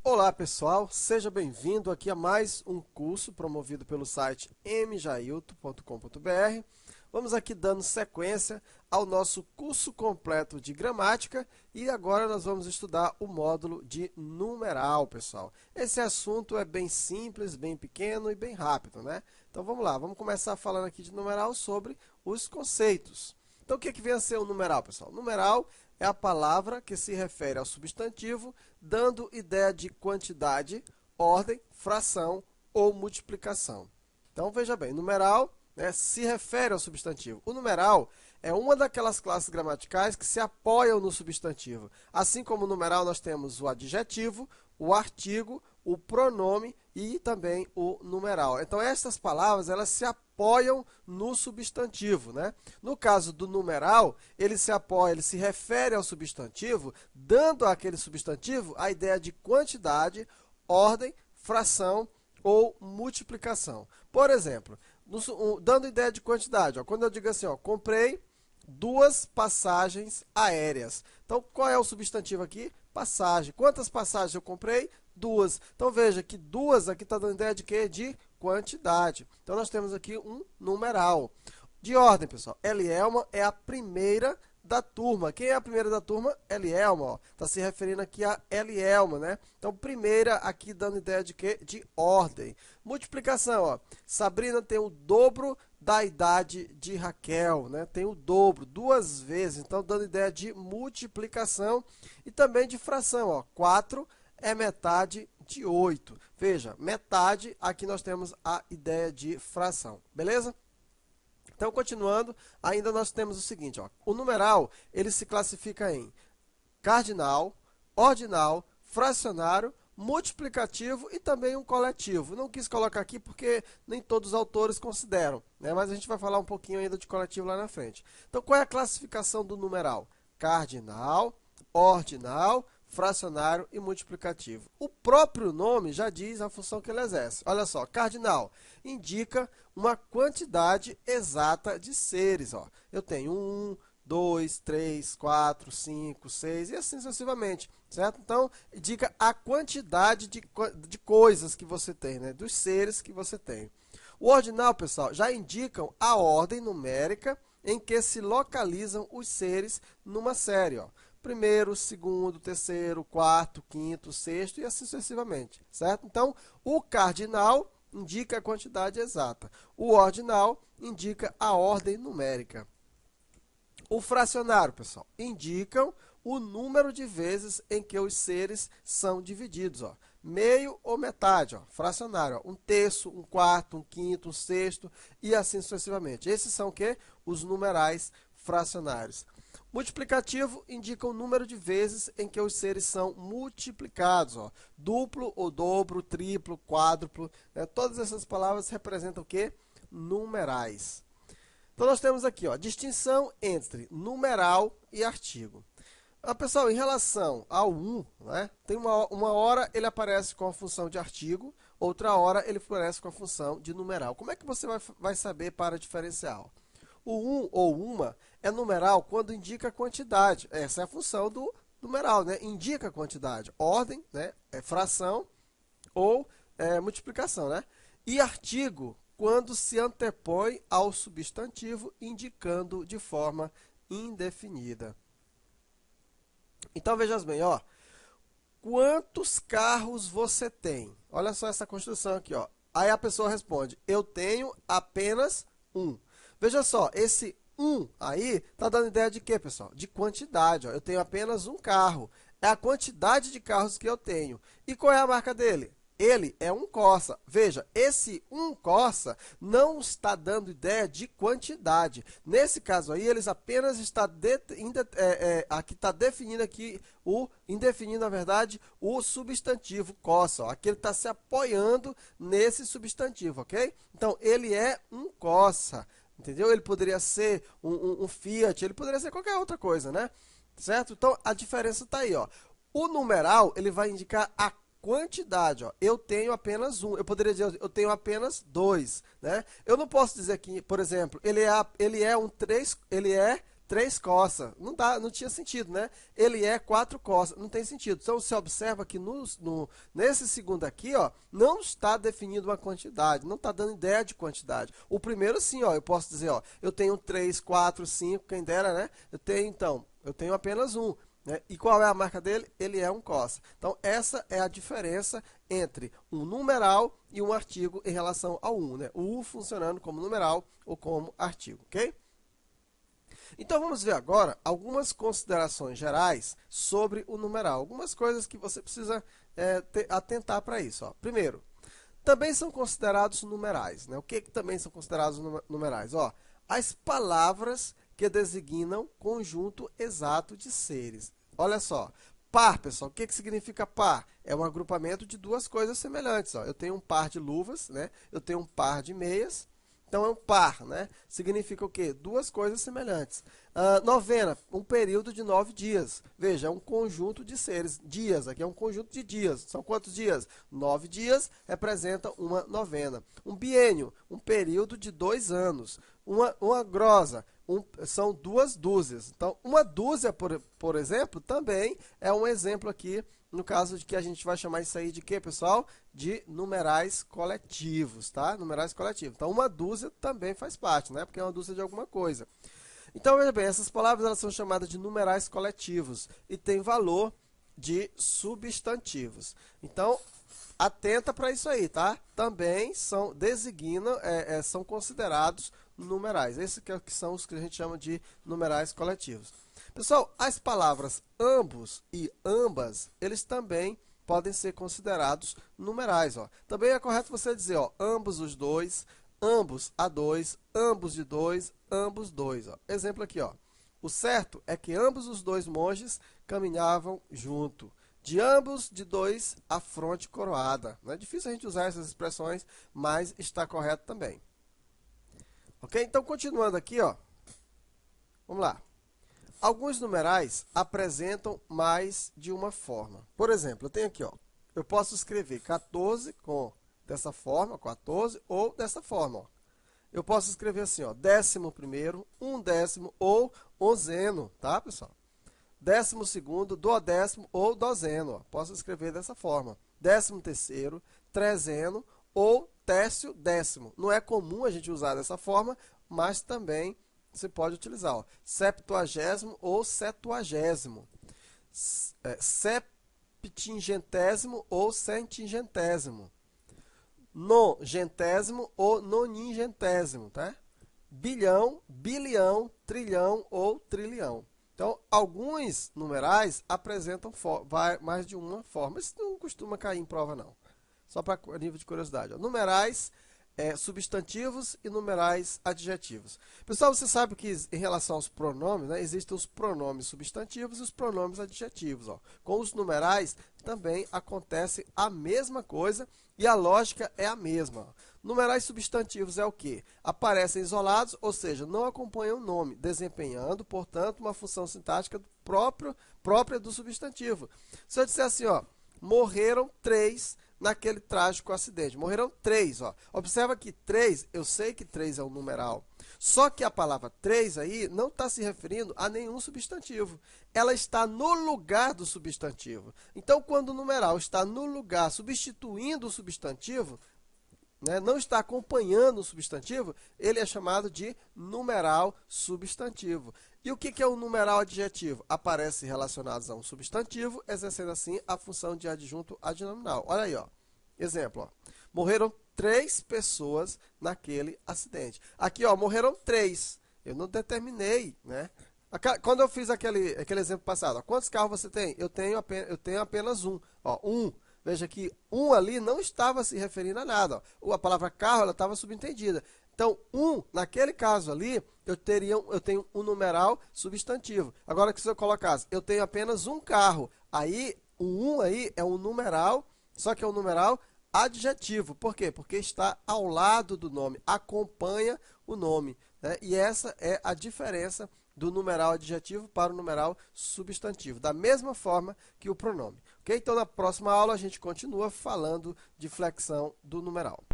Olá pessoal, seja bem-vindo aqui a mais um curso promovido pelo site mjailton.com.br. Vamos aqui dando sequência ao nosso curso completo de gramática e agora nós vamos estudar o módulo de numeral, pessoal. Esse assunto é bem simples, bem pequeno e bem rápido, né? Então vamos lá, vamos começar falando aqui de numeral sobre os conceitos. Então o que vem a ser o numeral, pessoal? Numeral é a palavra que se refere ao substantivo, dando ideia de quantidade, ordem, fração ou multiplicação. Então, veja bem, numeral, né, se refere ao substantivo. O numeral é uma daquelas classes gramaticais que se apoiam no substantivo. Assim como o numeral, nós temos o adjetivo, o artigo, o pronome e também o numeral. Então, essas palavras, elas se apoiam no substantivo, né? No caso do numeral, ele se apoia, ele se refere ao substantivo, dando àquele substantivo a ideia de quantidade, ordem, fração ou multiplicação. Por exemplo, dando ideia de quantidade, ó, quando eu digo assim, ó, comprei 2 passagens aéreas. Então, qual é o substantivo aqui? Passagem. Quantas passagens eu comprei? 2. Então, veja que 2 aqui está dando ideia de quê? De quantidade. Então, nós temos aqui um numeral. De ordem, pessoal. Elielma é a primeira da turma. Quem é a primeira da turma? Elielma. Está se referindo aqui a Elielma, né? Então, primeira aqui dando ideia de quê? De ordem. Multiplicação, ó. Sabrina tem o dobro da idade de Raquel, né? Tem o dobro, 2 vezes. Então, dando ideia de multiplicação e também de fração, ó. 4 é metade de 8. Veja, metade, aqui nós temos a ideia de fração, beleza? Então, continuando, ainda nós temos o seguinte, ó, o numeral, ele se classifica em cardinal, ordinal, fracionário, multiplicativo e também um coletivo. Não quis colocar aqui porque nem todos os autores consideram, né? Mas a gente vai falar um pouquinho ainda de coletivo lá na frente. Então, qual é a classificação do numeral? Cardinal, ordinal, fracionário e multiplicativo. O próprio nome já diz a função que ele exerce. Olha só, cardinal indica uma quantidade exata de seres. Ó. Eu tenho 1, 2, 3, 4, 5, 6 e assim sucessivamente, certo? Então, indica a quantidade de coisas que você tem, né? Dos seres que você tem. O ordinal, pessoal, já indicam a ordem numérica em que se localizam os seres numa série, ó. Primeiro, segundo, terceiro, quarto, quinto, sexto e assim sucessivamente, certo? Então, o cardinal indica a quantidade exata. O ordinal indica a ordem numérica. O fracionário, pessoal, indicam o número de vezes em que os seres são divididos, ó. Meio ou metade, ó, fracionário, ó, 1/3, 1/4, 1/5, 1/6 e assim sucessivamente. Esses são o quê? Os numerais fracionários. Multiplicativo indica o número de vezes em que os seres são multiplicados. Ó. Duplo ou dobro, triplo, quádruplo. Né? Todas essas palavras representam o quê? Numerais. Então, nós temos aqui ó, distinção entre numeral e artigo. Pessoal, em relação ao 1, né, tem uma hora ele aparece com a função de artigo, outra hora ele aparece com a função de numeral. Como é que você vai saber para diferenciar? O 1 ou uma é numeral quando indica quantidade. Essa é a função do numeral, né? Indica quantidade. Ordem, né? É fração ou multiplicação, né? E artigo, quando se antepõe ao substantivo, indicando de forma indefinida. Então, veja bem, ó. Quantos carros você tem? Olha só essa construção aqui, ó. Aí a pessoa responde, eu tenho apenas um. Veja só, esse 1 aí está dando ideia de quê, pessoal? De quantidade. Ó. Eu tenho apenas um carro. É a quantidade de carros que eu tenho. E qual é a marca dele? Ele é um Corsa. Veja, esse um Corsa não está dando ideia de quantidade. Nesse caso aí, eles apenas aqui está definindo aqui indefinindo, na verdade, o substantivo Corsa. Ó. Aqui ele está se apoiando nesse substantivo, ok? Então, ele é um Corsa. Entendeu? Ele poderia ser um Fiat, ele poderia ser qualquer outra coisa, né? Certo? Então, a diferença está aí, ó. O numeral, ele vai indicar a quantidade, ó. Eu tenho apenas um. Eu poderia dizer, eu tenho apenas 2, né? Eu não posso dizer que, por exemplo, ele é 3 coça. Não tinha sentido, né? Ele é 4 coça. Não tem sentido. Então, você observa que nesse segundo aqui, ó, não está definindo uma quantidade, não está dando ideia de quantidade. O primeiro, sim, ó, eu posso dizer, ó, eu tenho 3, 4, 5, quem dera, né? Eu tenho apenas um. Né? E qual é a marca dele? Ele é um coça. Então, essa é a diferença entre um numeral e um artigo em relação ao um, né? O U funcionando como numeral ou como artigo, ok? Então, vamos ver agora algumas considerações gerais sobre o numeral. Algumas coisas que você precisa atentar para isso. Ó. Primeiro, também são considerados numerais. Né? O que também são considerados numerais? Ó, as palavras que designam conjunto exato de seres. Olha só, par, pessoal, o que significa par? É um agrupamento de duas coisas semelhantes. Ó. Eu tenho um par de luvas, né? Eu tenho um par de meias. Então, é um par, né? Significa o quê? Duas coisas semelhantes. Novena, um período de 9 dias. Veja, é um conjunto de seres. Dias, aqui é um conjunto de dias. São quantos dias? 9 dias representa uma novena. Um biênio, um período de 2 anos. Uma grosa, são 2 dúzias. Então, uma dúzia, por exemplo, também é um exemplo aqui, no caso de que a gente vai chamar isso aí de quê, pessoal? De numerais coletivos, tá? Numerais coletivos. Então, uma dúzia também faz parte, né? Porque é uma dúzia de alguma coisa. Então, veja bem, essas palavras elas são chamadas de numerais coletivos e têm valor de substantivos. Então, atenta para isso aí, tá? Também são considerados numerais. Esses que são os que a gente chama de numerais coletivos. Pessoal, as palavras ambos e ambas, eles também podem ser considerados numerais. Ó. Também é correto você dizer, ó, ambos os dois, ambos a dois, ambos de dois, ambos dois. Ó. Exemplo aqui, ó. O certo é que ambos os dois monges caminhavam junto. De ambos de dois a fronte coroada. Não é difícil a gente usar essas expressões, mas está correto também. Ok? Então, continuando aqui, ó. Vamos lá. Alguns numerais apresentam mais de uma forma. Por exemplo, eu tenho aqui, ó, eu posso escrever 14 dessa forma, 14, ou dessa forma. Ó. Eu posso escrever assim, ó, 11º, 1/10 ou onzeno, tá, pessoal? 12º, duodécimo ou dozeno. Ó. Posso escrever dessa forma. 13º, trezeno ou tércio décimo. Não é comum a gente usar dessa forma, mas também você pode utilizar, ó, 70º ou 70º, septingentésimo ou centingentésimo, nongentésimo ou noningentésimo, tá? Bilhão, bilhão, trilhão ou trilhão. Então, alguns numerais apresentam mais de uma forma. Isso não costuma cair em prova, não. Só para nível de curiosidade. Ó. Numerais substantivos e numerais adjetivos. Pessoal, você sabe que em relação aos pronomes, né, existem os pronomes substantivos e os pronomes adjetivos. Ó. Com os numerais também acontece a mesma coisa e a lógica é a mesma. Ó. Numerais substantivos é o quê? Aparecem isolados, ou seja, não acompanham o nome, desempenhando, portanto, uma função sintática própria do substantivo. Se eu disser assim, ó, morreram 3 naquele trágico acidente. Morreram 3, ó. Observa que 3, eu sei que 3 é um numeral. Só que a palavra 3 aí não está se referindo a nenhum substantivo. Ela está no lugar do substantivo. Então, quando o numeral está no lugar, substituindo o substantivo, né, não está acompanhando o substantivo, ele é chamado de numeral substantivo. E o que é um numeral adjetivo? Aparece relacionados a um substantivo, exercendo assim a função de adjunto adnominal. Olha aí, ó. Exemplo, ó. Morreram 3 pessoas naquele acidente. Aqui, ó, morreram 3. Eu não determinei, né? Quando eu fiz aquele exemplo passado, ó, quantos carros você tem? Eu tenho apenas um. Ó, um. Veja que um ali não estava se referindo a nada. Ó. A palavra carro ela estava subentendida. Então, naquele caso ali, eu tenho um numeral substantivo. Agora que se eu colocasse, eu tenho apenas um carro, aí o aí é um numeral, só que é um numeral adjetivo. Por quê? Porque está ao lado do nome, acompanha o nome. Né? E essa é a diferença do numeral adjetivo para o numeral substantivo, da mesma forma que o pronome. Okay? Então, na próxima aula, a gente continua falando de flexão do numeral.